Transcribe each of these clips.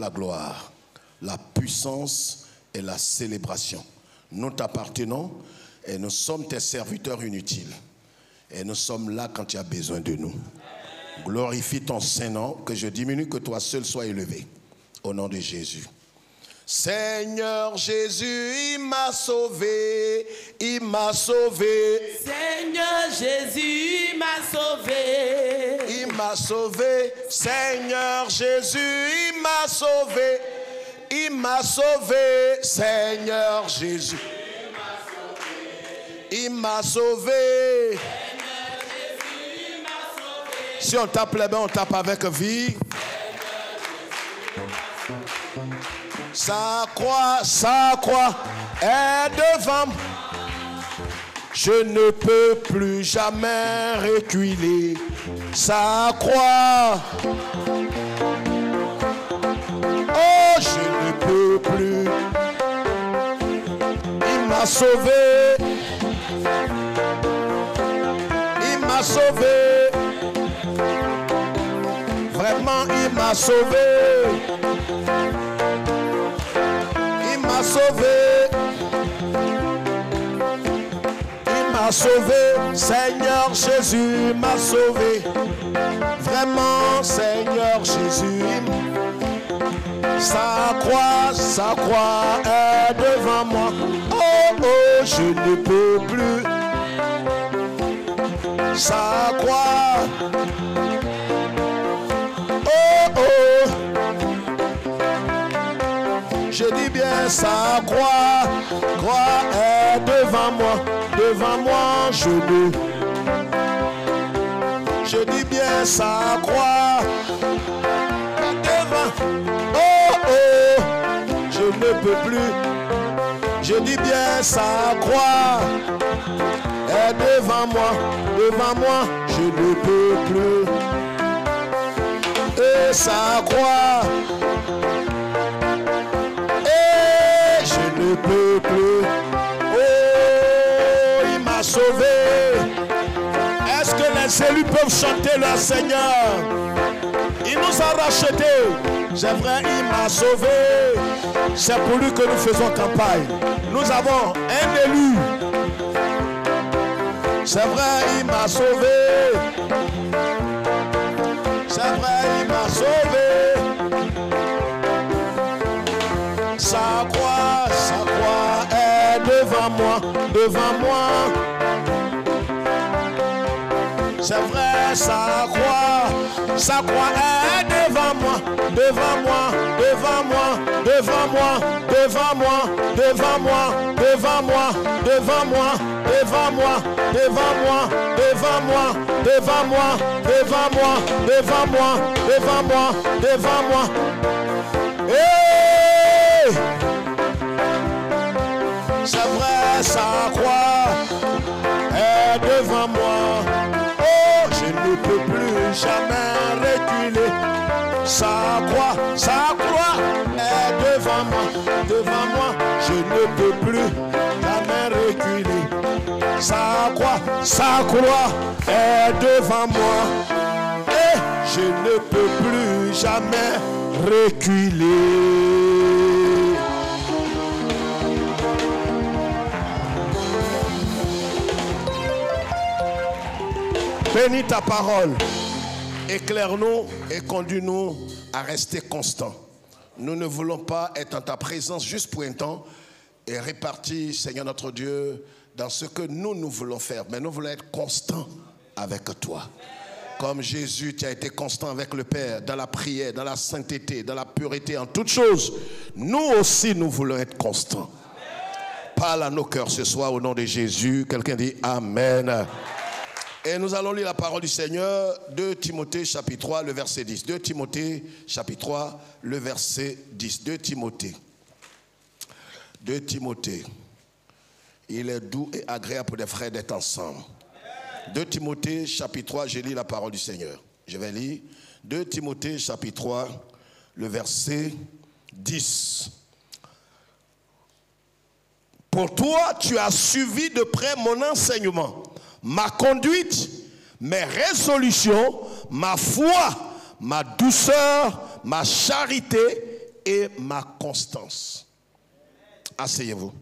la gloire, la puissance et la célébration. Nous t'appartenons et nous sommes tes serviteurs inutiles. Et nous sommes là quand tu as besoin de nous. Glorifie ton Saint-Nom, que je diminue, que toi seul sois élevé. Au nom de Jésus. Seigneur Jésus, il m'a sauvé, il m'a sauvé. Seigneur Jésus, il m'a sauvé. Il m'a sauvé. Seigneur Jésus, il m'a sauvé. Il m'a sauvé. Seigneur Jésus, il m'a sauvé. Si on tape les mains, on tape avec vie. Sa croix est devant moi. Je ne peux plus jamais reculer. Sa croix. Oh, je ne peux plus. Il m'a sauvé. Il m'a sauvé. Vraiment, il m'a sauvé. Il m'a sauvé. Il m'a sauvé. Seigneur Jésus m'a sauvé. Vraiment, Seigneur Jésus. Sa croix est devant moi. Oh, oh, je ne peux plus. Sa croix. Oh, oh. Je dis bien, sa croix est devant moi. Devant moi, je dis bien, sa croix est devant. Oh, oh, je ne peux plus. Je dis bien, sa croix est devant moi. Devant moi, je ne peux plus. Et sa croix. Je ne peux plus. Oh, il m'a sauvé. Est-ce que les élus peuvent chanter leur Seigneur? Il nous a rachetés. C'est vrai, il m'a sauvé. C'est pour lui que nous faisons campagne. Nous avons un élu. C'est vrai, il m'a sauvé. C'est vrai, il m'a sauvé. Sa croix est devant moi, devant moi. C'est vrai, sa croix est devant moi, devant moi, devant moi, devant moi, devant moi, devant moi, devant moi, devant moi, devant moi, devant moi, devant moi, devant moi, devant moi, devant moi, devant moi, devant moi. C'est vrai, sa croix est devant moi. Oh, je ne peux plus jamais reculer. Sa croix est devant moi. Devant moi, je ne peux plus jamais reculer. Sa croix est devant moi. Et je ne peux plus jamais reculer. Bénis ta parole, éclaire-nous et conduis-nous à rester constants. Nous ne voulons pas être en ta présence juste pour un temps et répartir, Seigneur notre Dieu, dans ce que nous voulons faire. Mais nous voulons être constants avec toi. Comme Jésus, tu as été constant avec le Père, dans la prière, dans la sainteté, dans la pureté, en toutes choses. Nous aussi, nous voulons être constants. Parle à nos cœurs ce soir au nom de Jésus. Quelqu'un dit Amen. Et nous allons lire la parole du Seigneur, 2 Timothée chapitre 3, le verset 10. 2 Timothée chapitre 3, le verset 10. 2 Timothée. 2 Timothée. Il est doux et agréable pour des frères d'être ensemble. 2 Timothée chapitre 3, je lis la parole du Seigneur. Je vais lire 2 Timothée chapitre 3, le verset 10. Pour toi, tu as suivi de près mon enseignement, ma conduite, mes résolutions, ma foi, ma douceur, ma charité et ma constance. Asseyez-vous.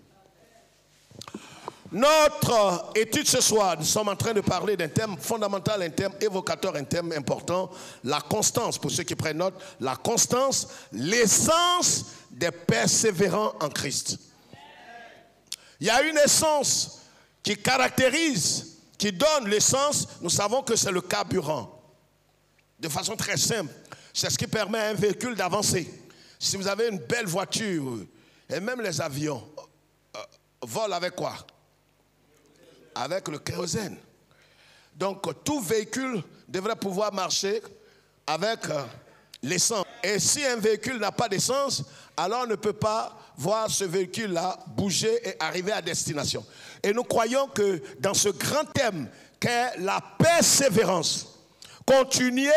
Notre étude ce soir, nous sommes en train de parler d'un thème fondamental, un thème évocateur, un thème important, la constance. Pour ceux qui prennent note, la constance, l'essence des persévérants en Christ. Il y a une essence qui caractérise, qui donne l'essence, nous savons que c'est le carburant. De façon très simple, c'est ce qui permet à un véhicule d'avancer. Si vous avez une belle voiture, et même les avions, volent avec quoi? Avec le kérosène. Donc tout véhicule devrait pouvoir marcher avec l'essence. Et si un véhicule n'a pas d'essence, alors on ne peut pas voir ce véhicule-là bouger et arriver à destination. Et nous croyons que dans ce grand thème qu'est la persévérance, continuer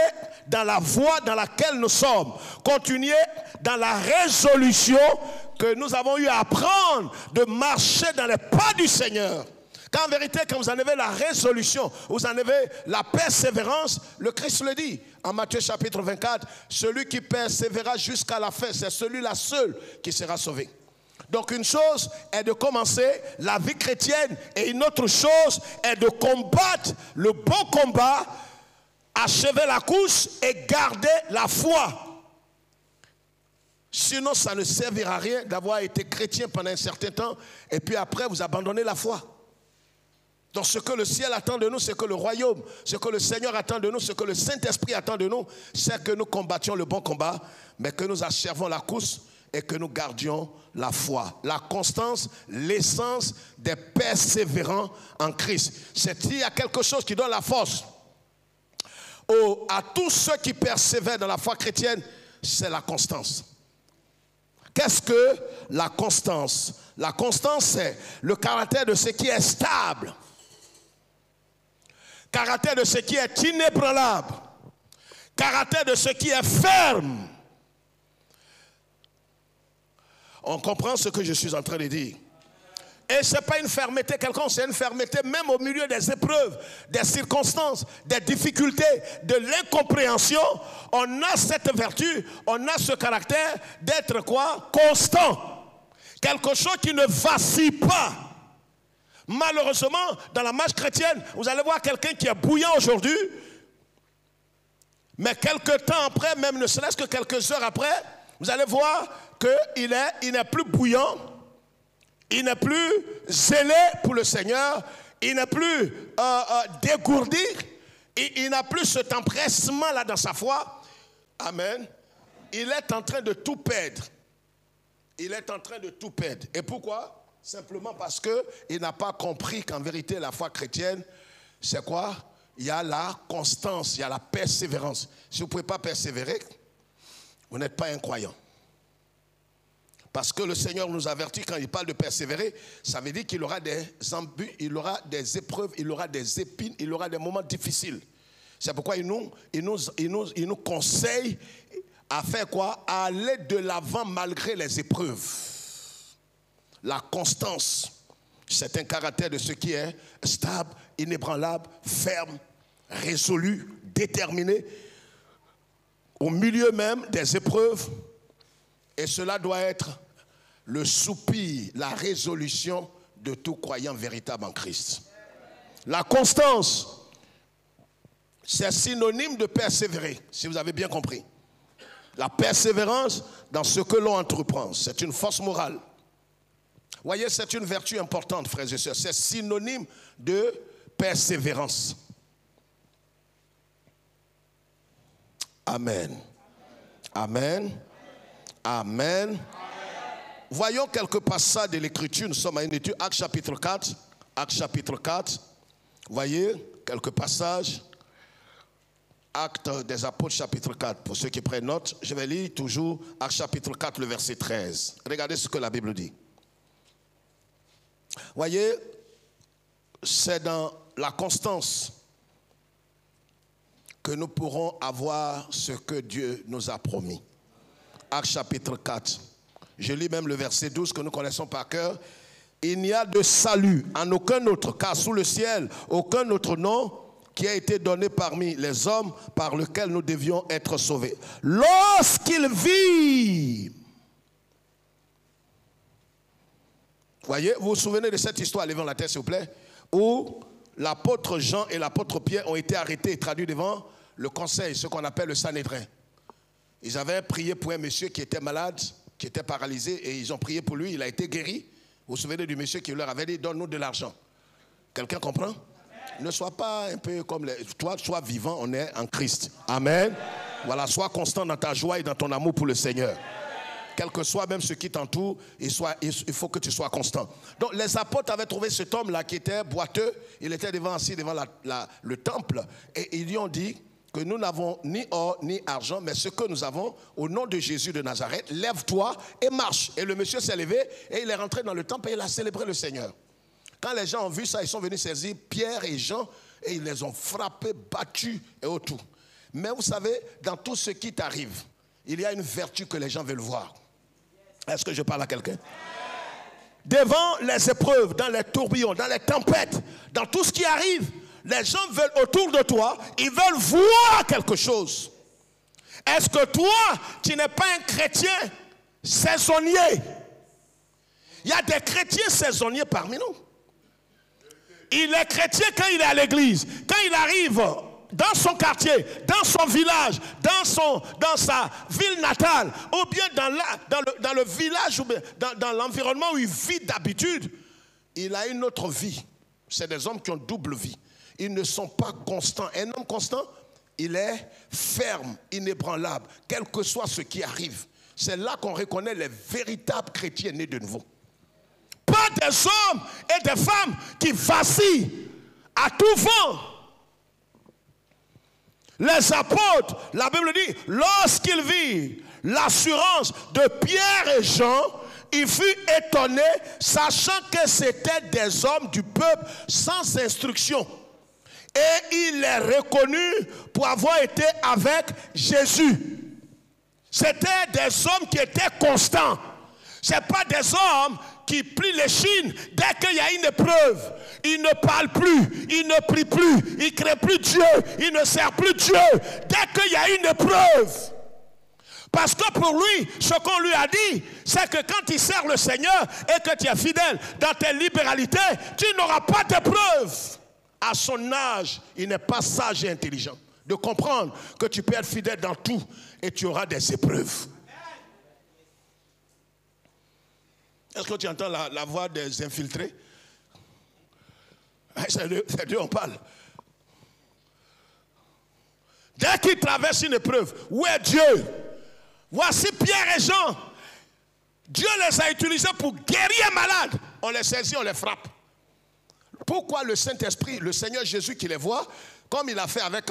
dans la voie dans laquelle nous sommes, continuer dans la résolution que nous avons eu à prendre de marcher dans les pas du Seigneur. Quand en vérité, quand vous en avez la résolution, vous en avez la persévérance, le Christ le dit en Matthieu chapitre 24, celui qui persévérera jusqu'à la fin, c'est celui-là seul qui sera sauvé. Donc une chose est de commencer la vie chrétienne et une autre chose est de combattre le bon combat, achever la course et garder la foi. Sinon, ça ne servira à rien d'avoir été chrétien pendant un certain temps et puis après vous abandonnez la foi. Donc ce que le ciel attend de nous, ce que le royaume, ce que le Seigneur attend de nous, ce que le Saint-Esprit attend de nous, c'est que nous combattions le bon combat, mais que nous achèvons la course et que nous gardions la foi. La constance, l'essence des persévérants en Christ. Il y a quelque chose qui donne la force à tous ceux qui persévèrent dans la foi chrétienne, c'est la constance. Qu'est-ce que la constance? La constance, c'est le caractère de ce qui est stable. Caractère de ce qui est inébranlable. Caractère de ce qui est ferme. On comprend ce que je suis en train de dire. Et ce n'est pas une fermeté quelconque, c'est une fermeté même au milieu des épreuves, des circonstances, des difficultés, de l'incompréhension. On a cette vertu, on a ce caractère d'être quoi? Constant. Quelque chose qui ne vacille pas. Malheureusement, dans la marche chrétienne, vous allez voir quelqu'un qui est bouillant aujourd'hui, mais quelques temps après, même ne serait-ce que quelques heures après, vous allez voir qu'il n'est plus bouillant, il n'est plus zélé pour le Seigneur, il n'est plus dégourdi, il n'a plus cet empressement là dans sa foi. Amen. Il est en train de tout perdre. Il est en train de tout perdre. Et pourquoi? Simplement parce qu'il n'a pas compris qu'en vérité, la foi chrétienne, c'est quoi? Il y a la constance, il y a la persévérance. Si vous ne pouvez pas persévérer, vous n'êtes pas un croyant. Parce que le Seigneur nous avertit quand il parle de persévérer, ça veut dire qu'il aura des embûches, il aura des épreuves, il aura des épines, il aura des moments difficiles. C'est pourquoi il nous conseille à faire quoi? À aller de l'avant malgré les épreuves. La constance, c'est un caractère de ce qui est stable, inébranlable, ferme, résolu, déterminé, au milieu même des épreuves. Et cela doit être le soupir, la résolution de tout croyant véritable en Christ. La constance, c'est synonyme de persévérer, si vous avez bien compris. La persévérance dans ce que l'on entreprend, c'est une force morale. Vous voyez, c'est une vertu importante, frères et sœurs. C'est synonyme de persévérance. Amen. Amen. Amen. Voyons quelques passages de l'Écriture. Nous sommes à une étude, Actes chapitre 4. Actes chapitre 4. Voyez, quelques passages. Actes des Apôtres chapitre 4. Pour ceux qui prennent note, je vais lire toujours Actes chapitre 4, le verset 13. Regardez ce que la Bible dit. Voyez, c'est dans la constance que nous pourrons avoir ce que Dieu nous a promis. Actes chapitre 4. Je lis même le verset 12 que nous connaissons par cœur. Il n'y a de salut en aucun autre, car sous le ciel, aucun autre nom qui a été donné parmi les hommes par lequel nous devions être sauvés. Lorsqu'il vit Voyez, vous vous souvenez de cette histoire, levez la tête s'il vous plaît, où l'apôtre Jean et l'apôtre Pierre ont été arrêtés et traduits devant le conseil, ce qu'on appelle le Sanhédrin. Ils avaient prié pour un monsieur qui était malade, qui était paralysé, et ils ont prié pour lui, il a été guéri. Vous vous souvenez du monsieur qui leur avait dit, donne-nous de l'argent. Quelqu'un comprend? Ne sois pas un peu comme les... Toi, sois vivant, on est en Christ. Amen. Voilà, sois constant dans ta joie et dans ton amour pour le Seigneur. Quel que soit même ce qui t'entoure, il faut que tu sois constant. Donc les apôtres avaient trouvé cet homme-là qui était boiteux. Il était assis devant le temple. Et ils lui ont dit que nous n'avons ni or ni argent, mais ce que nous avons, au nom de Jésus de Nazareth, lève-toi et marche. Et le monsieur s'est levé et il est rentré dans le temple et il a célébré le Seigneur. Quand les gens ont vu ça, ils sont venus saisir Pierre et Jean et ils les ont frappés, battus et autour. Mais vous savez, dans tout ce qui t'arrive, il y a une vertu que les gens veulent voir. Est-ce que je parle à quelqu'un? Devant les épreuves, dans les tourbillons, dans les tempêtes, dans tout ce qui arrive, les gens veulent autour de toi, ils veulent voir quelque chose. Est-ce que toi, tu n'es pas un chrétien saisonnier? Il y a des chrétiens saisonniers parmi nous. Il est chrétien quand il est à l'église. Quand il arrive dans son quartier, dans son village, dans sa ville natale, ou bien dans le village, ou bien dans l'environnement où il vit d'habitude, il a une autre vie. C'est des hommes qui ont double vie. Ils ne sont pas constants. Un homme constant, il est ferme, inébranlable, quel que soit ce qui arrive. C'est là qu'on reconnaît les véritables chrétiens nés de nouveau. Pas des hommes et des femmes qui vacillent à tout vent. Les apôtres, la Bible dit, lorsqu'ils virent l'assurance de Pierre et Jean, il fut étonné, sachant que c'étaient des hommes du peuple sans instruction. Et il les reconnut pour avoir été avec Jésus. C'était des hommes qui étaient constants. Ce n'est pas des hommes qui plient les chines dès qu'il y a une épreuve. Ils ne parlent plus, ils ne prient plus, ils ne créent plus Dieu, ils ne servent plus Dieu dès qu'il y a une épreuve. Parce que pour lui, ce qu'on lui a dit, c'est que quand il sert le Seigneur et que tu es fidèle dans tes libéralités, tu n'auras pas d'épreuve. À son âge, il n'est pas sage et intelligent de comprendre que tu peux être fidèle dans tout et tu auras des épreuves. Est-ce que tu entends la voix des infiltrés? C'est Dieu, on parle. Dès qu'ils traversent une épreuve, où est Dieu? Voici Pierre et Jean. Dieu les a utilisés pour guérir un malade. On les saisit, on les frappe. Pourquoi le Saint-Esprit, le Seigneur Jésus qui les voit, comme il a fait avec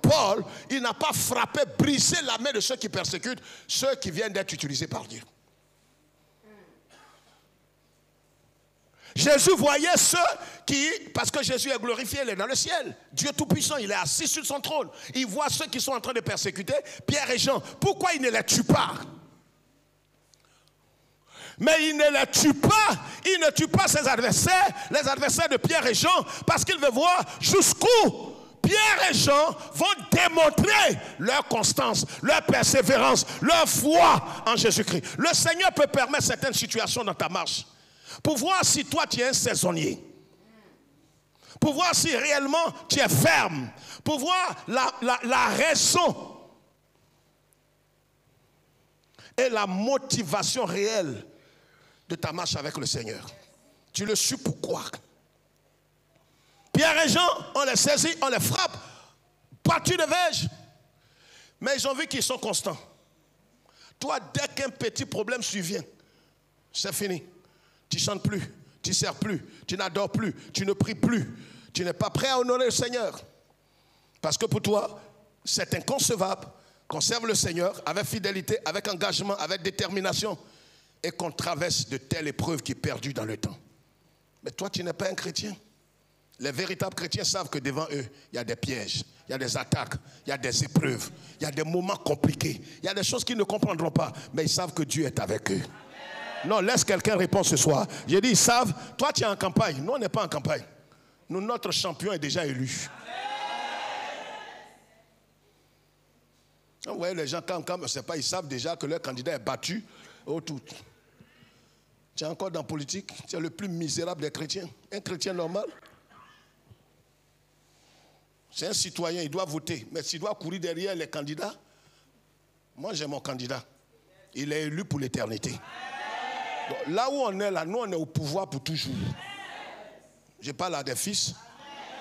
Paul, il n'a pas frappé, brisé la main de ceux qui persécutent, ceux qui viennent d'être utilisés par Dieu. Jésus voyait ceux qui, parce que Jésus est glorifié, il est dans le ciel. Dieu Tout-Puissant, il est assis sur son trône. Il voit ceux qui sont en train de persécuter, Pierre et Jean. Pourquoi il ne les tue pas? Mais il ne les tue pas. Il ne tue pas ses adversaires, les adversaires de Pierre et Jean, parce qu'il veut voir jusqu'où Pierre et Jean vont démontrer leur constance, leur persévérance, leur foi en Jésus-Christ. Le Seigneur peut permettre certaines situations dans ta marche pour voir si toi tu es un saisonnier, pour voir si réellement tu es ferme, pour voir la raison et la motivation réelle de ta marche avec le Seigneur. Tu le suis pourquoi? Pierre et Jean, on les saisit, on les frappe, battus de verge, mais ils ont vu qu'ils sont constants. Toi, dès qu'un petit problème survient, c'est fini. Tu ne chantes plus, tu ne sers plus, tu n'adores plus, tu ne pries plus. Tu n'es pas prêt à honorer le Seigneur. Parce que pour toi, c'est inconcevable qu'on serve le Seigneur avec fidélité, avec engagement, avec détermination et qu'on traverse de telles épreuves qui sont perdues dans le temps. Mais toi, tu n'es pas un chrétien. Les véritables chrétiens savent que devant eux, il y a des pièges, il y a des attaques, il y a des épreuves, il y a des moments compliqués, il y a des choses qu'ils ne comprendront pas, mais ils savent que Dieu est avec eux. Non, laisse quelqu'un répondre ce soir. J'ai dit, ils savent, toi tu es en campagne. Nous, on n'est pas en campagne. Nous, notre champion est déjà élu. Vous voyez, les gens, quand c'est pas, ils savent déjà que leur candidat est battu. Oh, tout. Tu es encore dans la politique, tu es le plus misérable des chrétiens. Un chrétien normal, c'est un citoyen, il doit voter. Mais s'il doit courir derrière les candidats, moi j'ai mon candidat. Il est élu pour l'éternité. Là où on est là, nous on est au pouvoir pour toujours. Je parle à des fils.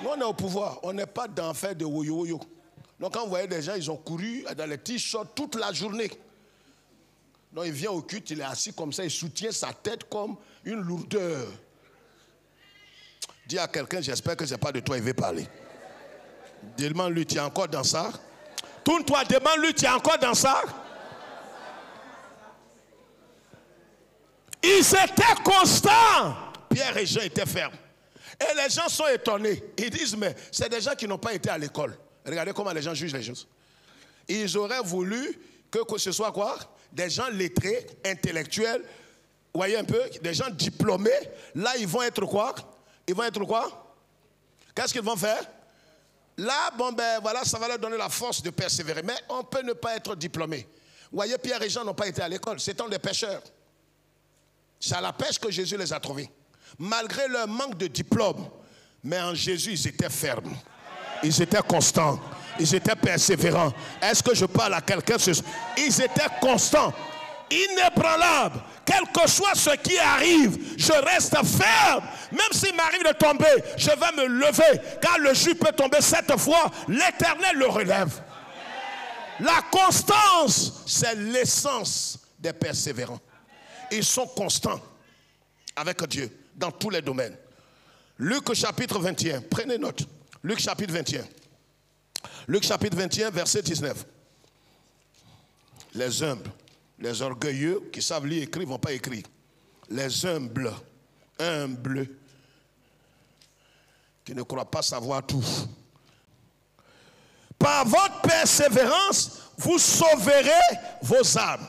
Nous on est au pouvoir, on n'est pas dans faire de woyo-woyo. Donc quand vous voyez des gens, ils ont couru dans les t-shirts toute la journée. Donc il vient au culte, il est assis comme ça, il soutient sa tête comme une lourdeur. Dis à quelqu'un, j'espère que ce n'est pas de toi il veut parler. Demande-lui, tu es encore dans ça? Tourne-toi, demande-lui, tu es encore dans ça? Ils étaient constants. Pierre et Jean étaient fermes. Et les gens sont étonnés. Ils disent, mais c'est des gens qui n'ont pas été à l'école. Regardez comment les gens jugent les choses. Ils auraient voulu que ce soit quoi? Des gens lettrés, intellectuels, voyez un peu, des gens diplômés. Là, ils vont être quoi? Ils vont être quoi? Qu'est-ce qu'ils vont faire? Là, bon ben voilà, ça va leur donner la force de persévérer. Mais on peut ne pas être diplômé. Vous voyez, Pierre et Jean n'ont pas été à l'école. C'étaient des pêcheurs. C'est à la pêche que Jésus les a trouvés. Malgré leur manque de diplôme, mais en Jésus, ils étaient fermes. Ils étaient constants. Ils étaient persévérants. Est-ce que je parle à quelqu'un? Ils étaient constants, inébranlables. Quel que soit ce qui arrive, je reste ferme. Même s'il m'arrive de tomber, je vais me lever. Car le juge peut tomber 7 fois, l'Éternel le relève. La constance, c'est l'essence des persévérants. Ils sont constants avec Dieu dans tous les domaines. Luc chapitre 21, prenez note. Luc chapitre 21. Luc chapitre 21, verset 19. Les humbles, les orgueilleux qui savent lire et écrire ne vont pas écrire. Les humbles, qui ne croient pas savoir tout. Par votre persévérance, vous sauverez vos âmes.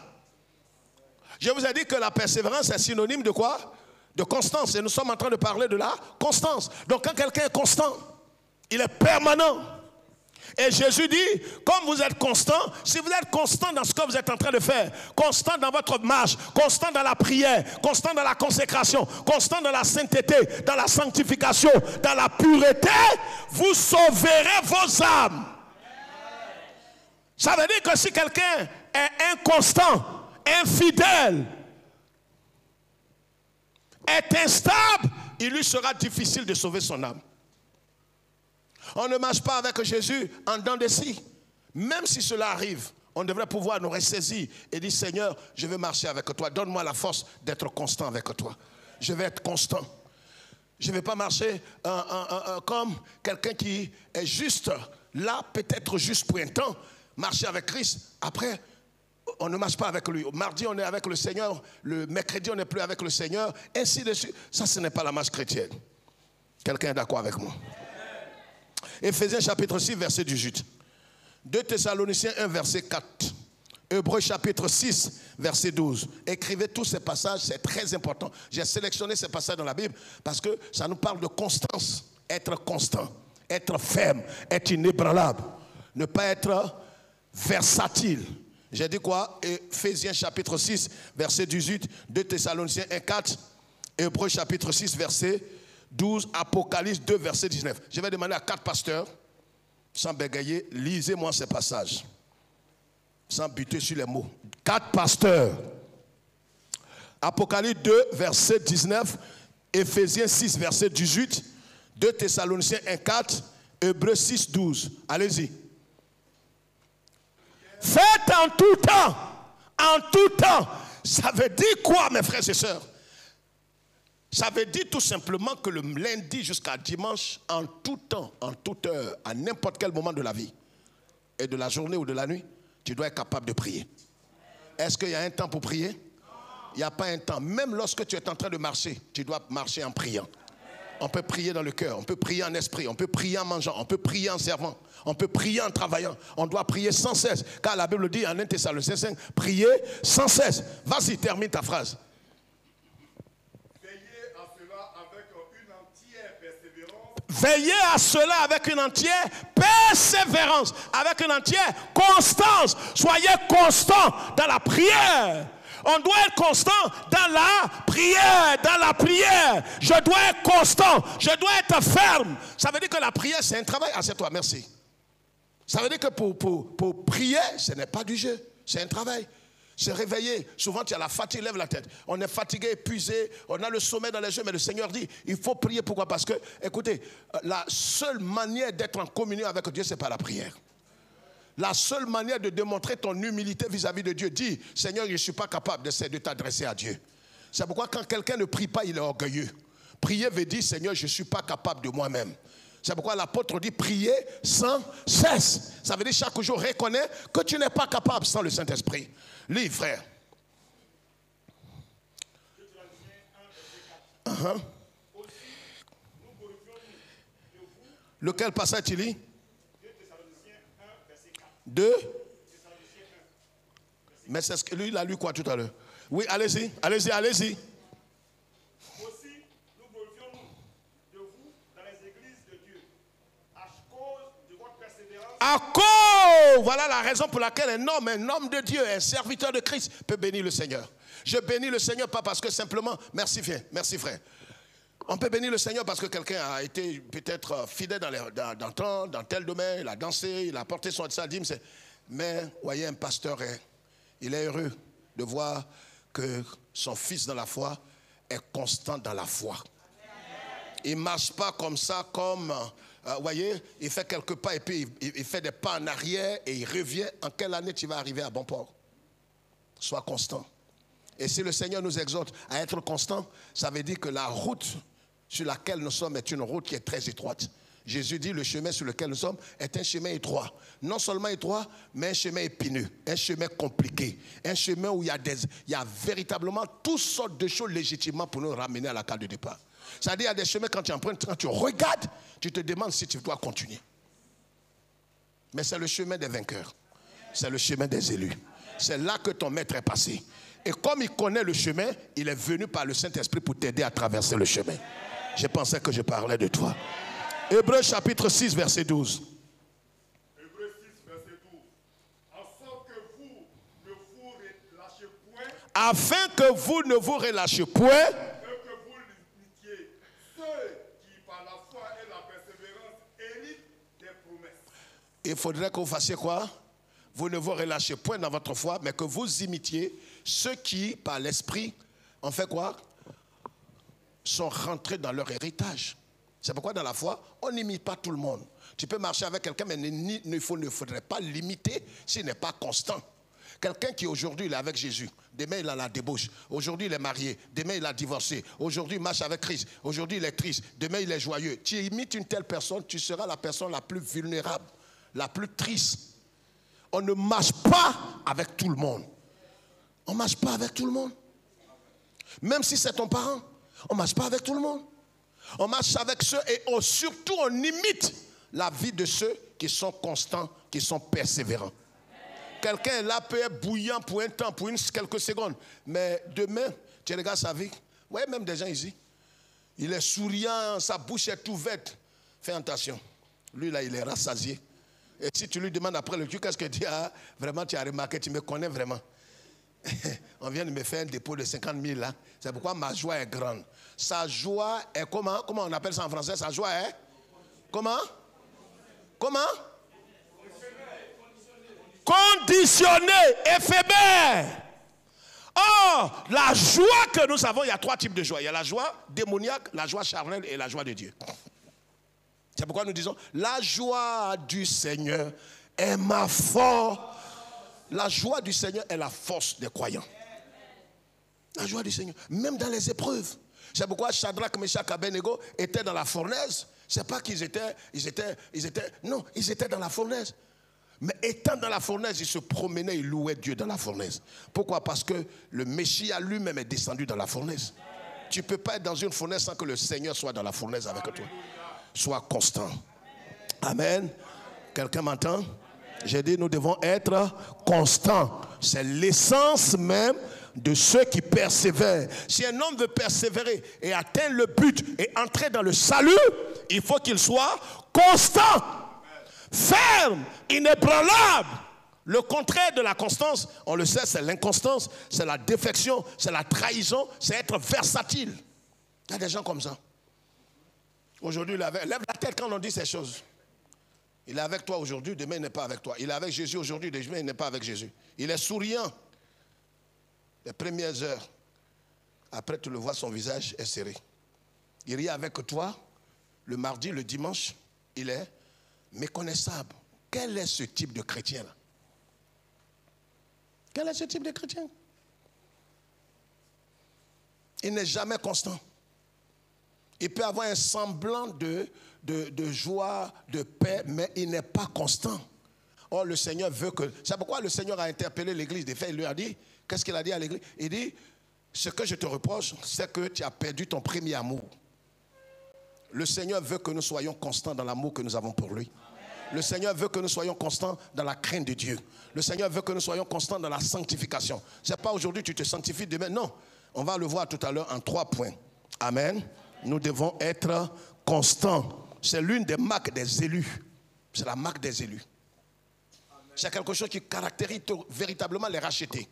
Je vous ai dit que la persévérance est synonyme de quoi? De constance. Et nous sommes en train de parler de la constance. Donc quand quelqu'un est constant, il est permanent. Et Jésus dit, comme vous êtes constant, si vous êtes constant dans ce que vous êtes en train de faire, constant dans votre marche, constant dans la prière, constant dans la consécration, constant dans la sainteté, dans la sanctification, dans la pureté, vous sauverez vos âmes. Ça veut dire que si quelqu'un est inconstant, infidèle, est instable, il lui sera difficile de sauver son âme. On ne marche pas avec Jésus en dents de scie. Même si cela arrive, on devrait pouvoir nous ressaisir et dire, Seigneur, je veux marcher avec toi. Donne-moi la force d'être constant avec toi. Je vais être constant. Je ne vais pas marcher comme quelqu'un qui est juste là, peut-être juste pour un temps, marcher avec Christ. Après, on ne marche pas avec lui. Mardi, on est avec le Seigneur. Le mercredi, on n'est plus avec le Seigneur. Ainsi de suite. Ça, ce n'est pas la marche chrétienne. Quelqu'un est d'accord avec moi? Éphésiens chapitre 6, verset 18. 2 Thessaloniciens 1, verset 4. Hébreux chapitre 6, verset 12. Écrivez tous ces passages, c'est très important. J'ai sélectionné ces passages dans la Bible parce que ça nous parle de constance. Être constant, être ferme, être inébranlable. Ne pas être versatile. J'ai dit quoi? Éphésiens chapitre 6, verset 18. 2 Thessaloniciens 1, 4. Hébreux chapitre 6, verset 12, Apocalypse 2, verset 19. Je vais demander à 4 pasteurs, sans bégayer, lisez-moi ces passages. Sans buter sur les mots. 4 pasteurs. Apocalypse 2, verset 19. Éphésiens 6, verset 18. 2 Thessaloniciens 1, 4. Hébreux 6, 12. Allez-y. Faites en tout temps. En tout temps. Ça veut dire quoi, mes frères et sœurs? Ça veut dire tout simplement que le lundi jusqu'à dimanche, en tout temps, en toute heure, à n'importe quel moment de la vie, et de la journée ou de la nuit, tu dois être capable de prier. Est-ce qu'il y a un temps pour prier? Il n'y a pas un temps. Même lorsque tu es en train de marcher, tu dois marcher en priant. On peut prier dans le cœur, on peut prier en esprit, on peut prier en mangeant, on peut prier en servant, on peut prier en travaillant. On doit prier sans cesse. Car la Bible dit en 1 Thessaloniciens 5, prier sans cesse. Vas-y, termine ta phrase. Veillez à cela avec une entière persévérance, avec une entière constance. Soyez constant dans la prière. On doit être constant dans la prière, Je dois être constant, je dois être ferme. Ça veut dire que la prière, c'est un travail. Assieds-toi, merci. Ça veut dire que pour prier, ce n'est pas du jeu, c'est un travail. Se réveiller, souvent tu as la fatigue, lève la tête. On est fatigué, épuisé, on a le sommeil dans les yeux, mais le Seigneur dit, il faut prier. Pourquoi? Parce que, écoutez, la seule manière d'être en communion avec Dieu, c'est par la prière. La seule manière de démontrer ton humilité vis-à-vis de Dieu, dis, Seigneur, je ne suis pas capable de t'adresser à Dieu. C'est pourquoi quand quelqu'un ne prie pas, il est orgueilleux. Prier veut dire, Seigneur, je ne suis pas capable de moi-même. C'est pourquoi l'apôtre dit, prier sans cesse. Ça veut dire chaque jour, reconnais que tu n'es pas capable sans le Saint-Esprit. Lis, frère. Lequel passage tu lis? 2. Mais c'est ce que lui, il a lu quoi tout à l'heure? Oui, allez-y. Aussi, nous glorifions-nous de vous dans les églises de Dieu, à cause de votre persévérance. À cause, voilà la raison pour laquelle un homme de Dieu, un serviteur de Christ peut bénir le Seigneur. Je bénis le Seigneur pas parce que simplement, merci frère. On peut bénir le Seigneur parce que quelqu'un a été peut-être fidèle dans tel domaine, il a dansé, il a porté son dîme. Mais, voyez, un pasteur, il est heureux de voir que son fils dans la foi est constant dans la foi. Il ne marche pas comme ça, voyez, il fait quelques pas et puis il fait des pas en arrière et il revient. En quelle année tu vas arriver à bon port? Sois constant. Et si le Seigneur nous exhorte à être constant, ça veut dire que la route sur laquelle nous sommes est une route qui est très étroite. Jésus dit le chemin sur lequel nous sommes est un chemin étroit. Non seulement étroit, mais un chemin épineux, un chemin compliqué, un chemin où il y a véritablement toutes sortes de choses légitimement pour nous ramener à la case de départ. C'est-à-dire il y a des chemins quand tu empruntes, quand tu regardes, tu te demandes si tu dois continuer. Mais c'est le chemin des vainqueurs. C'est le chemin des élus. C'est là que ton maître est passé. Et comme il connaît le chemin, il est venu par le Saint-Esprit pour t'aider à traverser le chemin. Je pensais que je parlais de toi. Hébreux chapitre 6, verset 12. Hébreux 6, verset 12. Afin que vous ne vous relâchiez point. Et que vous limitiez ceux qui, par la foi et la persévérance, héritent des promesses. Il faudrait que vous fassiez quoi? Vous ne vous relâchez point dans votre foi, mais que vous imitiez ceux qui, par l'esprit, ont fait quoi? Sont rentrés dans leur héritage. C'est pourquoi dans la foi, on n'imite pas tout le monde. Tu peux marcher avec quelqu'un, mais il ne faudrait pas l'imiter s'il n'est pas constant. Quelqu'un qui aujourd'hui il est avec Jésus, demain il a la débauche, aujourd'hui il est marié, demain il a divorcé, aujourd'hui il marche avec Christ, aujourd'hui il est triste, demain il est joyeux. Tu imites une telle personne, tu seras la personne la plus vulnérable, la plus triste. On ne marche pas avec tout le monde. On ne marche pas avec tout le monde. Même si c'est ton parent, on ne marche pas avec tout le monde. On marche avec ceux et surtout on imite la vie de ceux qui sont constants, qui sont persévérants. Quelqu'un là peut être bouillant pour un temps, pour quelques secondes. Mais demain, tu regardes sa vie. Vous voyez même des gens ici. Il est souriant, sa bouche est ouverte. Fais attention. Lui là, il est rassasié. Et si tu lui demandes après le Dieu, qu'est-ce que tu dis? Ah, vraiment, tu as remarqué, tu me connais vraiment. On vient de me faire un dépôt de 50 000 là. C'est pourquoi ma joie est grande. Sa joie est comment? Comment on appelle ça en français? Sa joie est? Comment? Comment? Conditionné, éphémère. Or, la joie que nous avons, il y a 3 types de joie. Il y a la joie démoniaque, la joie charnelle et la joie de Dieu. C'est pourquoi nous disons, la joie du Seigneur est ma force. La joie du Seigneur est la force des croyants. La joie du Seigneur, même dans les épreuves. C'est pourquoi Shadrach, Meshach, Abednego étaient dans la fournaise. C'est pas qu'ils étaient, non, ils étaient dans la fournaise. Mais étant dans la fournaise, ils se promenaient, ils louaient Dieu dans la fournaise. Pourquoi? Parce que le Messie lui-même est descendu dans la fournaise. Tu ne peux pas être dans une fournaise sans que le Seigneur soit dans la fournaise avec toi. Sois constant. Amen. Quelqu'un m'entend? J'ai dit, nous devons être constants. C'est l'essence même de ceux qui persévèrent. Si un homme veut persévérer et atteindre le but et entrer dans le salut, il faut qu'il soit constant, ferme, inébranlable. Le contraire de la constance, on le sait, c'est l'inconstance, c'est la défection, c'est la trahison, c'est être versatile. Il y a des gens comme ça. Aujourd'hui, lève la tête quand on dit ces choses. Il est avec toi aujourd'hui, demain il n'est pas avec toi. Il est avec Jésus aujourd'hui, demain il n'est pas avec Jésus. Il est souriant. Les premières heures, après tu le vois, son visage est serré. Il rit avec toi, le mardi, le dimanche, il est méconnaissable. Quel est ce type de chrétien-là? Quel est ce type de chrétien? Il n'est jamais constant. Il peut avoir un semblant de joie, de paix, mais il n'est pas constant. Or, le Seigneur veut que... C'est pourquoi le Seigneur a interpellé l'église. Des faits, il lui a dit, qu'est-ce qu'il a dit à l'église? Il dit, ce que je te reproche, c'est que tu as perdu ton premier amour. Le Seigneur veut que nous soyons constants dans l'amour que nous avons pour lui. Le Seigneur veut que nous soyons constants dans la crainte de Dieu. Le Seigneur veut que nous soyons constants dans la sanctification. Ce n'est pas aujourd'hui tu te sanctifies demain. Non, on va le voir tout à l'heure en 3 points. Amen. Nous devons être constants. C'est l'une des marques des élus. C'est la marque des élus. C'est quelque chose qui caractérise véritablement les rachetés.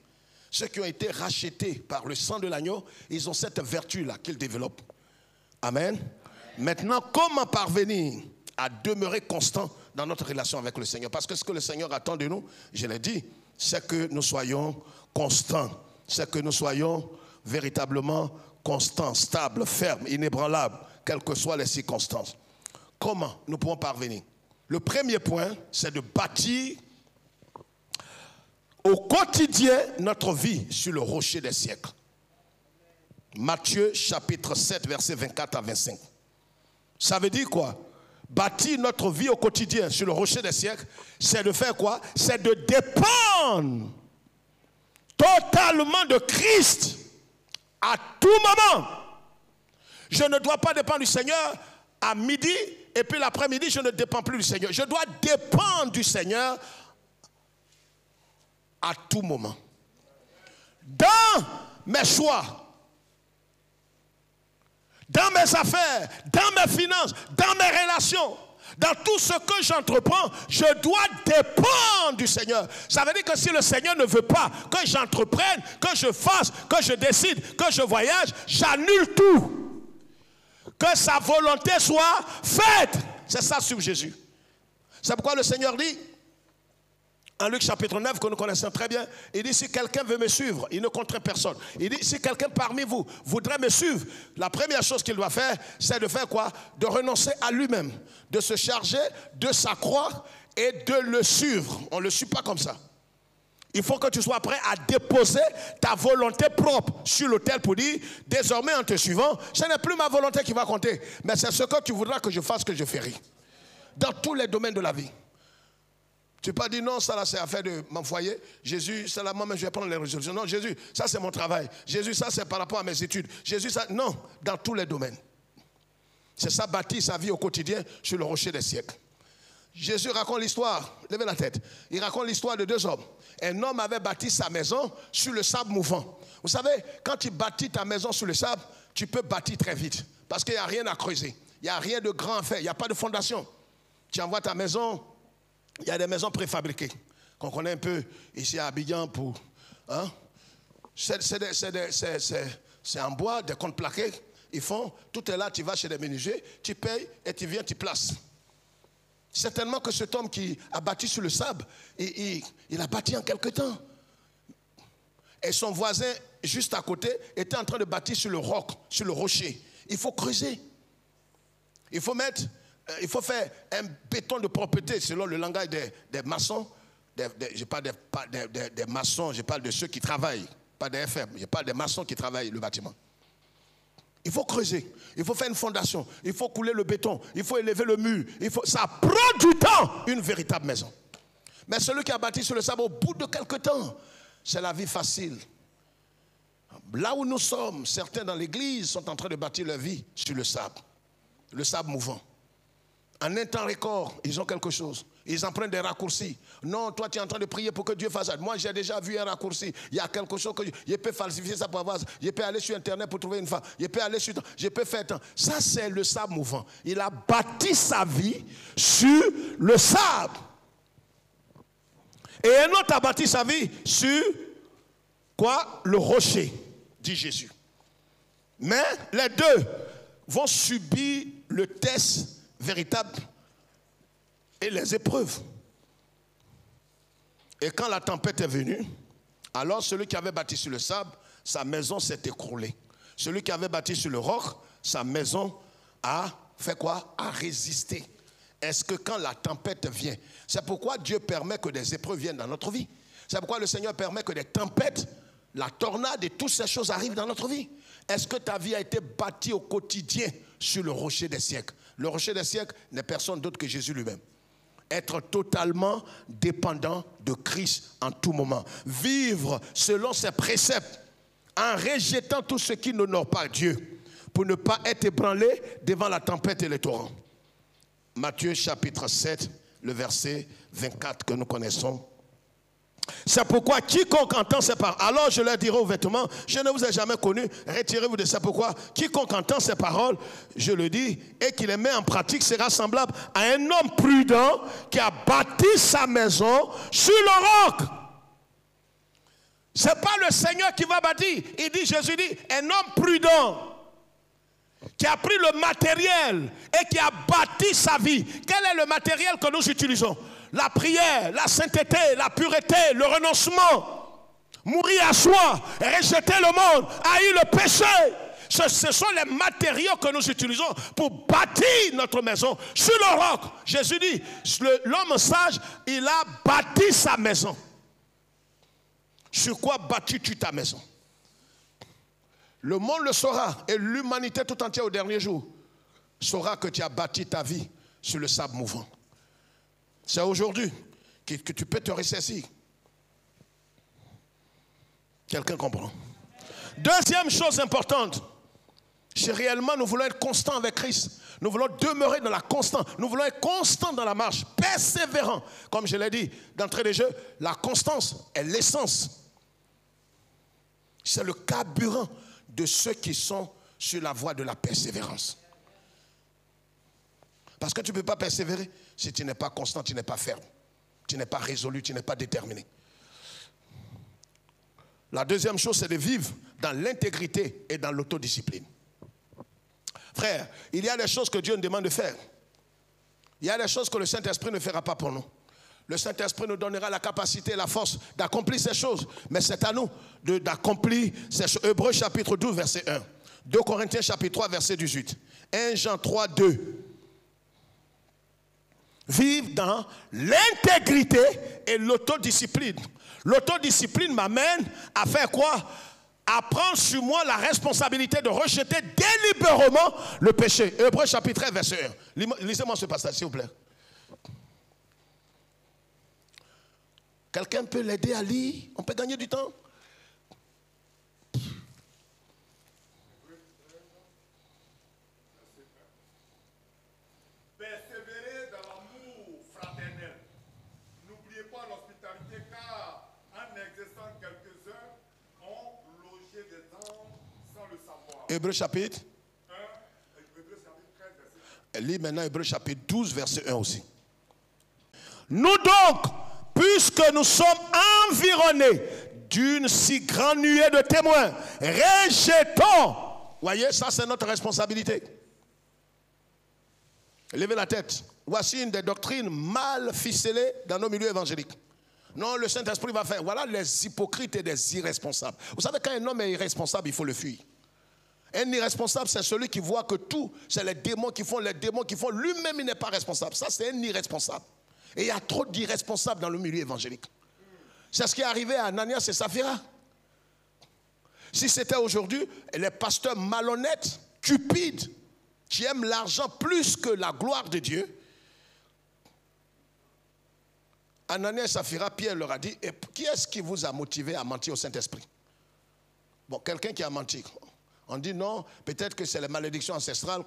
Ceux qui ont été rachetés par le sang de l'agneau, ils ont cette vertu-là qu'ils développent. Amen. Maintenant, comment parvenir à demeurer constant dans notre relation avec le Seigneur? Parce que ce que le Seigneur attend de nous, je l'ai dit, c'est que nous soyons constants. C'est que nous soyons véritablement constants, stables, fermes, inébranlables, quelles que soient les circonstances. Comment nous pouvons parvenir? Le premier point, c'est de bâtir au quotidien notre vie sur le rocher des siècles. Matthieu chapitre 7, versets 24 à 25. Ça veut dire quoi? Bâtir notre vie au quotidien sur le rocher des siècles, c'est de faire quoi? C'est de dépendre totalement de Christ à tout moment. Je ne dois pas dépendre du Seigneur à midi et puis l'après-midi, je ne dépends plus du Seigneur. Je dois dépendre du Seigneur à tout moment. Dans mes choix, dans mes affaires, dans mes finances, dans mes relations, dans tout ce que j'entreprends, je dois dépendre du Seigneur. Ça veut dire que si le Seigneur ne veut pas que j'entreprenne, que je fasse, que je décide, que je voyage, j'annule tout. Que sa volonté soit faite. C'est ça sur Jésus. C'est pourquoi le Seigneur dit, en Luc chapitre 9, que nous connaissons très bien, il dit, si quelqu'un veut me suivre, il ne contraint personne. Il dit, si quelqu'un parmi vous voudrait me suivre, la première chose qu'il doit faire, c'est de faire quoi? De renoncer à lui-même, de se charger de sa croix et de le suivre. On ne le suit pas comme ça. Il faut que tu sois prêt à déposer ta volonté propre sur l'autel pour dire, désormais en te suivant, ce n'est plus ma volonté qui va compter, mais c'est ce que tu voudras que je fasse que je ferai. Dans tous les domaines de la vie. Tu ne peux pas dire non, ça là c'est affaire de mon foyer. Jésus, c'est là moi-même je vais prendre les résolutions. Non, Jésus, ça c'est mon travail. Jésus, ça c'est par rapport à mes études. Jésus, ça, non, dans tous les domaines. C'est ça, bâtir sa vie au quotidien sur le rocher des siècles. Jésus raconte l'histoire, levez la tête. Il raconte l'histoire de 2 hommes. Un homme avait bâti sa maison sur le sable mouvant. Vous savez, quand tu bâtis ta maison sur le sable, tu peux bâtir très vite. Parce qu'il n'y a rien à creuser. Il n'y a rien de grand à faire. Il n'y a pas de fondation. Tu envoies ta maison. Il y a des maisons préfabriquées qu'on connaît un peu ici à Abidjan pour... Hein? C'est en bois, des comptes plaqués. Ils font, tout est là, tu vas chez les menuisiers, tu payes et tu viens, tu places. Certainement que cet homme qui a bâti sur le sable, il a bâti en quelque temps. Et son voisin, juste à côté, était en train de bâtir sur le roc, sur le rocher. Il faut creuser. Il faut faire un béton de propreté, selon le langage des maçons. Je parle des maçons, je parle de ceux qui travaillent, pas des FM. Je parle des maçons qui travaillent le bâtiment. Il faut creuser, il faut faire une fondation, il faut couler le béton, il faut élever le mur. Ça prend du temps, une véritable maison. Mais celui qui a bâti sur le sable, au bout de quelque temps, c'est la vie facile. Là où nous sommes, certains dans l'église sont en train de bâtir leur vie sur le sable mouvant. En un temps record, ils ont quelque chose. Ils en prennent des raccourcis. Non, toi tu es en train de prier pour que Dieu fasse ça. Moi j'ai déjà vu un raccourci. Il y a quelque chose que je peux falsifier ça pour avoir. Je peux aller sur internet pour trouver une femme. Je peux faire tant. Ça c'est le sable mouvant. Il a bâti sa vie sur le sable. Et un autre a bâti sa vie sur quoi? Le rocher, dit Jésus. Mais les deux vont subir le test véritable et les épreuves. Et quand la tempête est venue, alors celui qui avait bâti sur le sable, sa maison s'est écroulée. Celui qui avait bâti sur le roc, sa maison a fait quoi? A résisté. Est-ce que quand la tempête vient, c'est pourquoi Dieu permet que des épreuves viennent dans notre vie. C'est pourquoi le Seigneur permet que des tempêtes, la tornade et toutes ces choses arrivent dans notre vie. Est-ce que ta vie a été bâtie au quotidien sur le rocher des siècles? Le rocher des siècles n'est personne d'autre que Jésus lui-même. Être totalement dépendant de Christ en tout moment. Vivre selon ses préceptes en rejetant tout ce qui n'honore pas Dieu pour ne pas être ébranlé devant la tempête et les torrents. Matthieu chapitre 7, le verset 24 que nous connaissons. C'est pourquoi quiconque entend ces paroles, alors je leur dirai aux vêtements, je ne vous ai jamais connu, retirez-vous de ça. Pourquoi quiconque entend ces paroles, je le dis, et qui les met en pratique sera semblable à un homme prudent qui a bâti sa maison sur le roc. Ce n'est pas le Seigneur qui va bâtir. Il dit, Jésus dit, un homme prudent qui a pris le matériel et qui a bâti sa vie. Quel est le matériel que nous utilisons? La prière, la sainteté, la pureté, le renoncement, mourir à soi, rejeter le monde, haïr le péché. Ce sont les matériaux que nous utilisons pour bâtir notre maison sur le roc. Jésus dit, l'homme sage, il a bâti sa maison. Sur quoi bâtis-tu ta maison? Le monde le saura et l'humanité tout entière au dernier jour saura que tu as bâti ta vie sur le sable mouvant. C'est aujourd'hui que tu peux te ressaisir. Quelqu'un comprend? Deuxième chose importante, si réellement nous voulons être constants avec Christ, nous voulons demeurer dans la constance, nous voulons être constants dans la marche, persévérants. Comme je l'ai dit d'entrée de jeu, la constance est l'essence. C'est le carburant de ceux qui sont sur la voie de la persévérance. Parce que tu ne peux pas persévérer si tu n'es pas constant, tu n'es pas ferme, tu n'es pas résolu, tu n'es pas déterminé. La deuxième chose, c'est de vivre dans l'intégrité et dans l'autodiscipline. Frère, il y a des choses que Dieu nous demande de faire. Il y a des choses que le Saint-Esprit ne fera pas pour nous. Le Saint-Esprit nous donnera la capacité et la force d'accomplir ces choses. Mais c'est à nous d'accomplir ces choses. Hébreux chapitre 12, verset 1. 2 Corinthiens chapitre 3, verset 18. 1 Jean 3, 2. Vivre dans l'intégrité et l'autodiscipline. L'autodiscipline m'amène à faire quoi? À prendre sur moi la responsabilité de rejeter délibérément le péché. Hébreux chapitre 1, verset 1. Lisez-moi ce passage, s'il vous plaît. Quelqu'un peut l'aider à lire? On peut gagner du temps? Persévérez dans l'amour fraternel. N'oubliez pas l'hospitalité, car en exerçant quelques-uns ont logé des âmes sans le savoir. Hébreux chapitre 1, Hébreux chapitre 13, verset 1. Lis maintenant Hébreux chapitre 12, verset 1 aussi. Nous donc, puisque nous sommes environnés d'une si grande nuée de témoins, rejetons. Voyez, ça c'est notre responsabilité. Levez la tête. Voici une des doctrines mal ficelées dans nos milieux évangéliques. Non, le Saint-Esprit va faire. Voilà les hypocrites et les irresponsables. Vous savez, quand un homme est irresponsable, il faut le fuir. Un irresponsable, c'est celui qui voit que tout, c'est les démons qui font, lui-même il n'est pas responsable. Ça, c'est un irresponsable. Et il y a trop d'irresponsables dans le milieu évangélique. C'est ce qui est arrivé à Ananias et Saphira. Si c'était aujourd'hui, les pasteurs malhonnêtes, cupides, qui aiment l'argent plus que la gloire de Dieu, Ananias et Saphira, Pierre leur a dit, et qui est-ce qui vous a motivé à mentir au Saint-Esprit? Bon, quelqu'un qui a menti. On dit non, peut-être que c'est la malédiction ancestrale,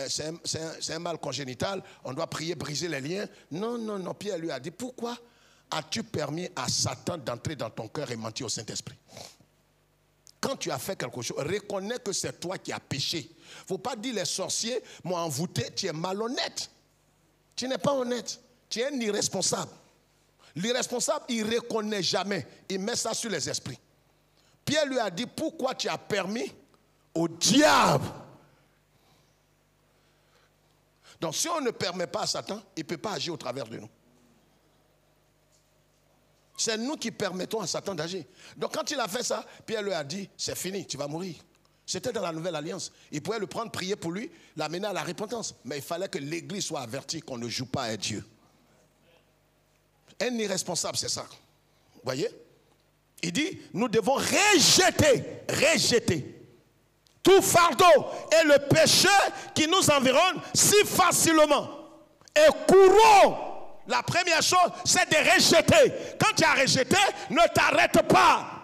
c'est un mal congénital, on doit prier, briser les liens. Non, Pierre lui a dit, pourquoi as-tu permis à Satan d'entrer dans ton cœur et mentir au Saint-Esprit? Quand tu as fait quelque chose, reconnais que c'est toi qui as péché. Il ne faut pas dire les sorciers m'ont envoûté, tu es malhonnête. Tu n'es pas honnête, tu es un irresponsable. L'irresponsable, il ne reconnaît jamais. Il met ça sur les esprits. Pierre lui a dit, pourquoi tu as permis au diable? Donc si on ne permet pas à Satan, il ne peut pas agir au travers de nous. C'est nous qui permettons à Satan d'agir. Donc quand il a fait ça, Pierre lui a dit, c'est fini, tu vas mourir. C'était dans la nouvelle alliance. Il pouvait le prendre, prier pour lui, l'amener à la repentance. Mais il fallait que l'église soit avertie qu'on ne joue pas à Dieu. Un irresponsable, c'est ça. Vous voyez? Il dit, nous devons rejeter tout fardeau et le péché qui nous environne si facilement. Et courons. La première chose, c'est de rejeter. Quand tu as rejeté, ne t'arrête pas.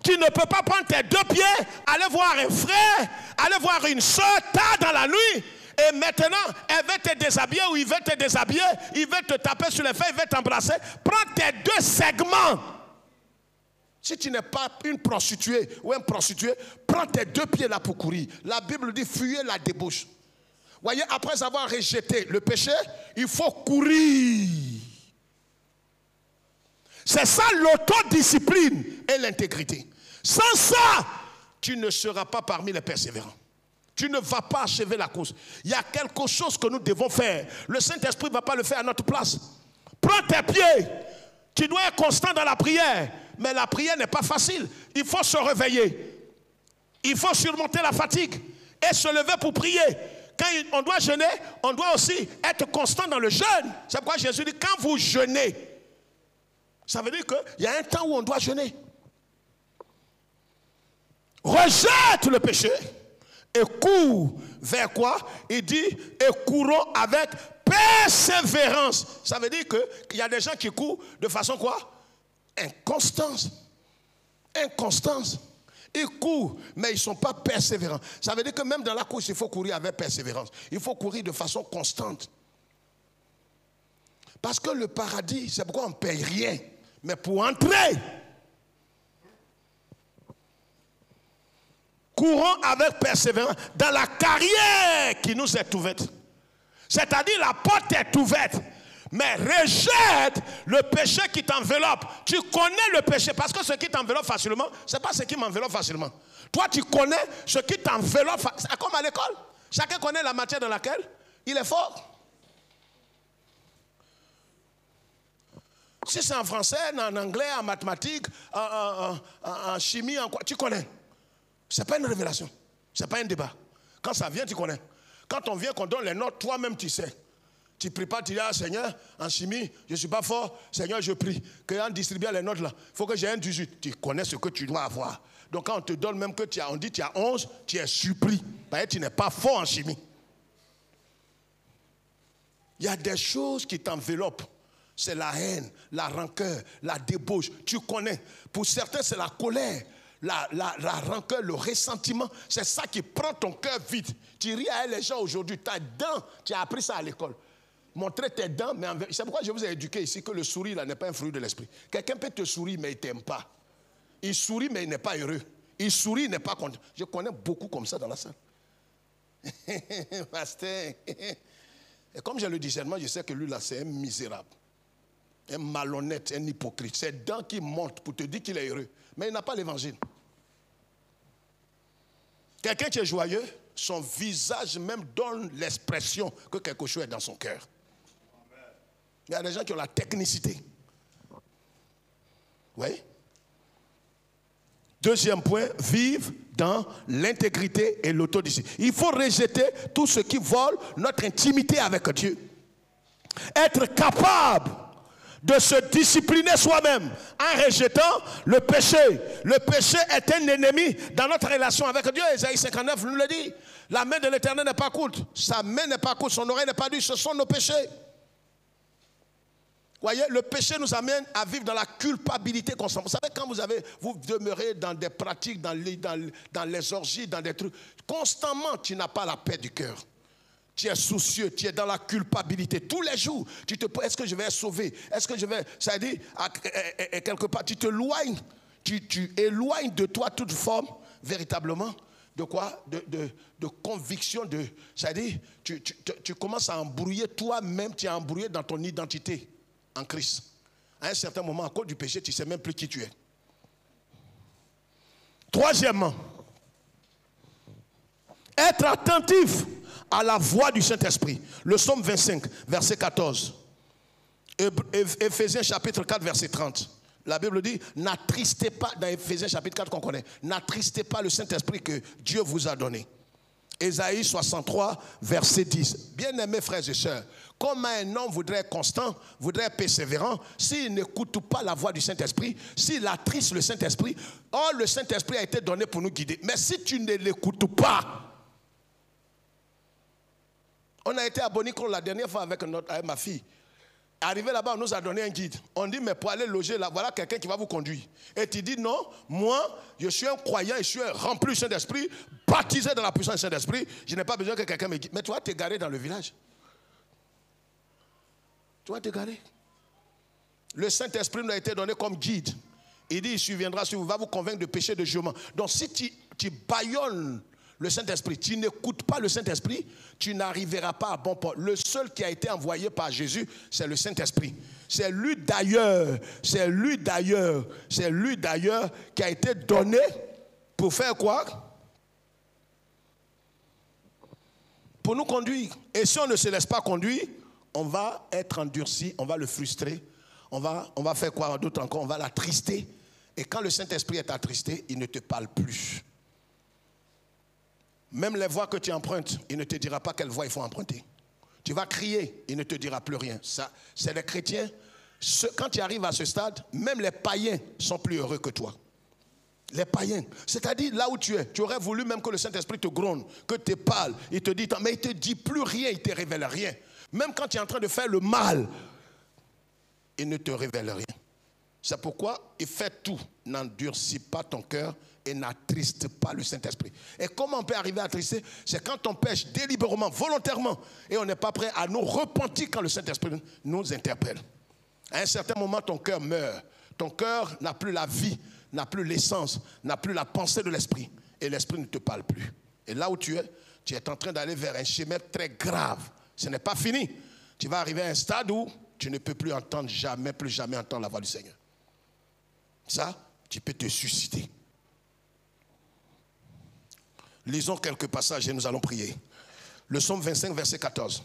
Tu ne peux pas prendre tes deux pieds, aller voir un frère, aller voir une soeur tard dans la nuit. Et maintenant, elle veut te déshabiller ou il veut te déshabiller, il veut te taper sur les fesses, il veut t'embrasser. Prends tes deux segments. Si tu n'es pas une prostituée ou un prostitué, prends tes deux pieds là pour courir. La Bible dit fuyez la débauche. Voyez, après avoir rejeté le péché, il faut courir. C'est ça l'autodiscipline et l'intégrité. Sans ça, tu ne seras pas parmi les persévérants. Tu ne vas pas achever la course. Il y a quelque chose que nous devons faire. Le Saint-Esprit ne va pas le faire à notre place. Prends tes pieds. Tu dois être constant dans la prière. Mais la prière n'est pas facile. Il faut se réveiller. Il faut surmonter la fatigue et se lever pour prier. Quand on doit jeûner, on doit aussi être constant dans le jeûne. C'est pourquoi Jésus dit, quand vous jeûnez, ça veut dire qu'il y a un temps où on doit jeûner. Rejette le péché et cours vers quoi? Il dit, et courons avec persévérance. Ça veut dire qu'il y a des gens qui courent de façon quoi? Inconstance. Inconstance. Ils courent, mais ils ne sont pas persévérants. Ça veut dire que même dans la course, il faut courir avec persévérance. Il faut courir de façon constante. Parce que le paradis, c'est pourquoi on ne paye rien. Mais pour entrer, courons avec persévérance dans la carrière qui nous est ouverte. C'est-à-dire la porte est ouverte. Mais rejette le péché qui t'enveloppe. Tu connais le péché parce que ce qui t'enveloppe facilement, ce n'est pas ce qui m'enveloppe facilement. Toi, tu connais ce qui t'enveloppe. C'est comme à l'école. Chacun connaît la matière dans laquelle il est fort. Si c'est en français, en anglais, en mathématiques, en chimie, en quoi, tu connais. Ce n'est pas une révélation. Ce n'est pas un débat. Quand ça vient, tu connais. Quand on vient, qu'on donne les notes, toi-même, tu sais. Tu pries pas, tu dis, ah Seigneur, en chimie, je ne suis pas fort, Seigneur, je prie. Qu'en distribuant les notes là, il faut que j'ai un 18. Tu connais ce que tu dois avoir. Donc quand on te donne même que on dit tu as 11, tu es surpris. Parce que tu n'es pas fort en chimie. Il y a des choses qui t'enveloppent. C'est la haine, la rancœur, la débauche. Tu connais. Pour certains, c'est la colère. La rancœur, le ressentiment, c'est ça qui prend ton cœur vide. Tu ris à les gens aujourd'hui, tu as dents, tu as appris ça à l'école. Montrer tes dents, mais c'est pourquoi je vous ai éduqué ici que le sourire là n'est pas un fruit de l'esprit. Quelqu'un peut te sourire, mais il ne t'aime pas. Il sourit, mais il n'est pas heureux. Il sourit, il n'est pas content. Je connais beaucoup comme ça dans la salle. Pasteur. Et comme j'ai le discernement, je sais que lui là, c'est un misérable. Un malhonnête, un hypocrite. C'est dents qui montent pour te dire qu'il est heureux. Mais il n'a pas l'évangile. Quelqu'un qui est joyeux, son visage même donne l'expression que quelque chose est dans son cœur. Il y a des gens qui ont la technicité. Oui. Deuxième point, vivre dans l'intégrité et l'autodiscipline. Il faut rejeter tout ce qui vole notre intimité avec Dieu. Être capable de se discipliner soi-même en rejetant le péché. Le péché est un ennemi dans notre relation avec Dieu. Ésaïe 59 nous le dit. La main de l'Éternel n'est pas courte. Sa main n'est pas courte. Son oreille n'est pas dure. Ce sont nos péchés. Voyez, le péché nous amène à vivre dans la culpabilité constante. Vous savez, quand vous demeurez dans des pratiques, dans les orgies, dans des trucs, constamment, tu n'as pas la paix du cœur. Tu es soucieux, tu es dans la culpabilité. Tous les jours, tu te poses, est-ce que je vais être sauvé? Est-ce que je vais... Ça veut dire, quelque part, tu t'éloignes, tu éloignes de toi toute forme, véritablement, de quoi? De conviction, ça veut dire, tu commences à embrouiller toi-même, tu es embrouillé dans ton identité en Christ. À un certain moment, à cause du péché, tu ne sais même plus qui tu es. Troisièmement, être attentif à la voix du Saint-Esprit. Le psaume 25, verset 14. Éphésiens chapitre 4, verset 30. La Bible dit, n'attristez pas, dans Éphésiens chapitre 4 qu'on connaît, n'attristez pas le Saint-Esprit que Dieu vous a donné. Ésaïe 63, verset 10. Bien-aimés frères et sœurs, comme un homme voudrait être constant, voudrait être persévérant, s'il n'écoute pas la voix du Saint-Esprit, s'il attriste le Saint-Esprit, le Saint-Esprit a été donné pour nous guider. Mais si tu ne l'écoutes pas, on a été à Bonicro la dernière fois avec ma fille. Arrivé là-bas, on nous a donné un guide. On dit, mais pour aller loger là, voilà quelqu'un qui va vous conduire. Et tu dis, non, moi, je suis un croyant, je suis un rempli du Saint-Esprit, baptisé dans la puissance du Saint-Esprit. Je n'ai pas besoin que quelqu'un me guide. Mais tu vas t'égarer dans le village. Tu vas t'égarer. Le Saint-Esprit nous a été donné comme guide. Il dit, il surviendra sur vous, va vous convaincre de péché, de jugement. Donc si tu bâillonnes le Saint-Esprit, tu n'écoutes pas le Saint-Esprit, tu n'arriveras pas à bon port. Le seul qui a été envoyé par Jésus, c'est le Saint-Esprit. C'est lui d'ailleurs qui a été donné pour faire quoi? Pour nous conduire. Et si on ne se laisse pas conduire, on va être endurci, on va le frustrer, on va faire quoi d'autre encore? On va l'attrister. Et quand le Saint-Esprit est attristé, il ne te parle plus. Même les voies que tu empruntes, il ne te dira pas quelle voie il faut emprunter. Tu vas crier, il ne te dira plus rien. Ça, c'est les chrétiens. Quand tu arrives à ce stade, même les païens sont plus heureux que toi. Les païens. C'est-à-dire là où tu es, tu aurais voulu même que le Saint-Esprit te gronde, que te parle. Il te dit, mais il ne te dit plus rien, il ne te révèle rien. Même quand tu es en train de faire le mal, il ne te révèle rien. C'est pourquoi il fait tout. N'endurcis pas ton cœur et n'attriste pas le Saint-Esprit. Et comment on peut arriver à attrister? C'est quand on pêche délibérément, volontairement, et on n'est pas prêt à nous repentir quand le Saint-Esprit nous interpelle. À un certain moment, ton cœur meurt. Ton cœur n'a plus la vie, n'a plus l'essence, n'a plus la pensée de l'Esprit. Et l'Esprit ne te parle plus. Et là où tu es en train d'aller vers un chemin très grave. Ce n'est pas fini. Tu vas arriver à un stade où tu ne peux plus entendre plus jamais entendre la voix du Seigneur. Ça, tu peux te susciter. Lisons quelques passages et nous allons prier. Le psaume 25, verset 14.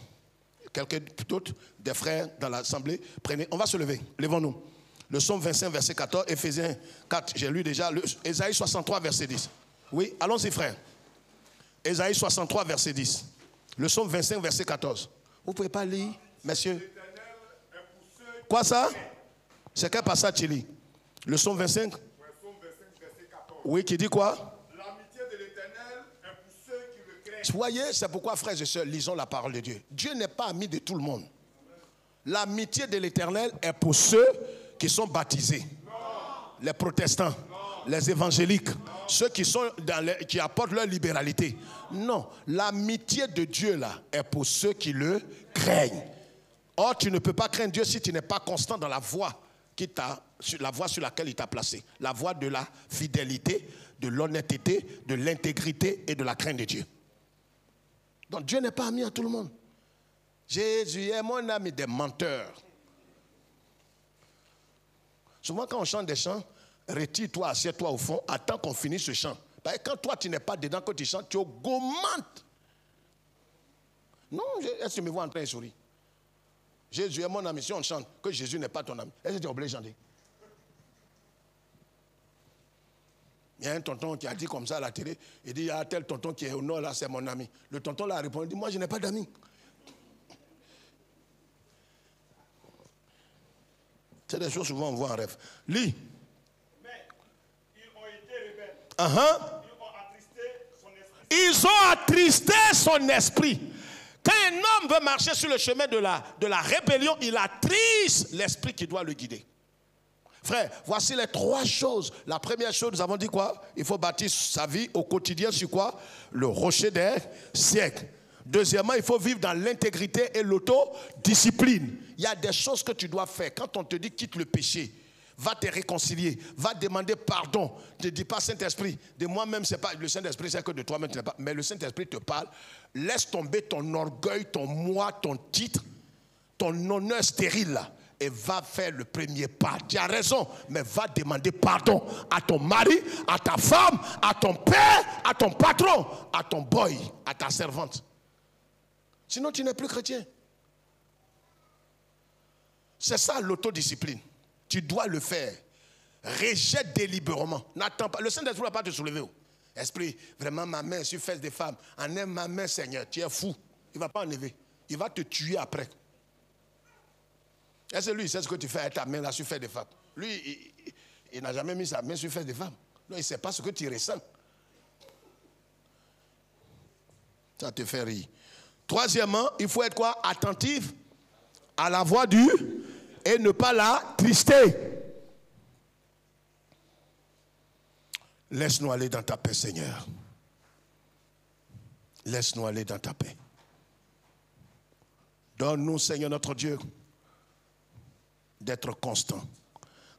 Quelqu'un d'autre, des frères dans l'assemblée, prenez. On va se lever, levons-nous. Le psaume 25, verset 14, Éphésiens 4, j'ai lu déjà. Ésaïe 63, verset 10. Oui, allons-y frères. Ésaïe 63, verset 10. Le psaume 25, verset 14. Vous ne pouvez pas lire, messieurs? Quoi ça? C'est quel passage tu lis? Le psaume 25? Oui, qui dit quoi? L'amitié de l'Éternel est pour ceux qui le craignent. Vous voyez, c'est pourquoi, frères et sœurs, lisons la parole de Dieu. Dieu n'est pas ami de tout le monde. L'amitié de l'Éternel est pour ceux qui sont baptisés. Non. Les protestants, non. Les évangéliques, non. Ceux qui sont qui apportent leur libéralité. Non, l'amitié de Dieu là est pour ceux qui le craignent. Or, tu ne peux pas craindre Dieu si tu n'es pas constant dans la voie la voie sur laquelle il t'a placé. La voie de la fidélité, de l'honnêteté, de l'intégrité et de la crainte de Dieu. Donc Dieu n'est pas ami à tout le monde. Jésus est mon ami des menteurs. Souvent quand on chante des chants, retire-toi, assieds-toi au fond, attends qu'on finisse ce chant. Parce que quand toi tu n'es pas dedans, quand tu chantes, tu augmentes. Non, est-ce que tu me vois en train de sourire? Jésus est mon ami. Si on chante que Jésus n'est pas ton ami, est-ce que tu es obligé de chanter? Il y a un tonton qui a dit comme ça à la télé, il dit, il y a tel tonton qui est au nord là, c'est mon ami. Le tonton là a répondu, il dit, moi je n'ai pas d'amis. C'est des choses souvent on voit en rêve. Lis. Mais ils ont été rebelles. Ils ont attristé son esprit. Quand un homme veut marcher sur le chemin de la rébellion, il attriste l'esprit qui doit le guider. Frère, voici les trois choses. La première chose, nous avons dit quoi? Il faut bâtir sa vie au quotidien sur quoi? Le rocher des siècles. Deuxièmement, il faut vivre dans l'intégrité et l'autodiscipline. Il y a des choses que tu dois faire. Quand on te dit quitte le péché, va te réconcilier, va demander pardon. Ne dis pas Saint-Esprit, de moi-même, c'est pas le Saint-Esprit, c'est que de toi-même tu n'es pas. Mais le Saint-Esprit te parle. Laisse tomber ton orgueil, ton moi, ton titre, ton honneur stérile là. et va faire le premier pas. Tu as raison, mais va demander pardon à ton mari, à ta femme, à ton père, à ton patron, à ton boy, à ta servante. Sinon, tu n'es plus chrétien. C'est ça l'autodiscipline. Tu dois le faire. Rejette délibérément. N'attends pas. Le Saint-Esprit ne va pas te soulever. Esprit, vraiment ma main sur fesse des femmes. Enlève ma main, Seigneur. Tu es fou. Il ne va pas enlever. Il va te tuer après. Est-ce que lui, il sait ce que tu fais avec ta main là sur fesse des femmes? Lui, il n'a jamais mis sa main sur fesse des femmes. Non, il ne sait pas ce que tu ressens. Ça te fait rire. Troisièmement, il faut être quoi? Attentif à la voix du et ne pas la trister. Laisse-nous aller dans ta paix, Seigneur. Laisse-nous aller dans ta paix. Donne-nous, Seigneur notre Dieu, d'être constant.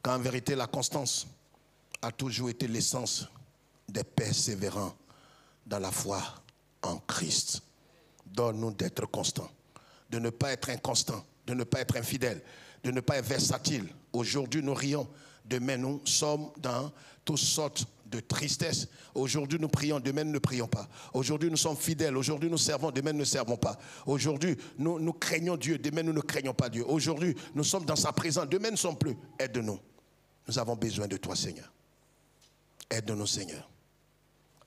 Car en vérité, la constance a toujours été l'essence des persévérants dans la foi en Christ. Donne-nous d'être constants, de ne pas être inconstant, de ne pas être infidèle, de ne pas être versatile. Aujourd'hui, nous rions. Demain, nous sommes dans toutes sortes de tristesse. Aujourd'hui, nous prions. Demain, nous ne prions pas. Aujourd'hui, nous sommes fidèles. Aujourd'hui, nous servons. Demain, nous ne servons pas. Aujourd'hui, nous craignons Dieu. Demain, nous ne craignons pas Dieu. Aujourd'hui, nous sommes dans sa présence. Demain, nous ne sommes plus. Aide-nous. Nous avons besoin de toi, Seigneur. Aide-nous, Seigneur.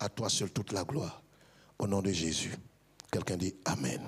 À toi seul toute la gloire. Au nom de Jésus. Quelqu'un dit Amen.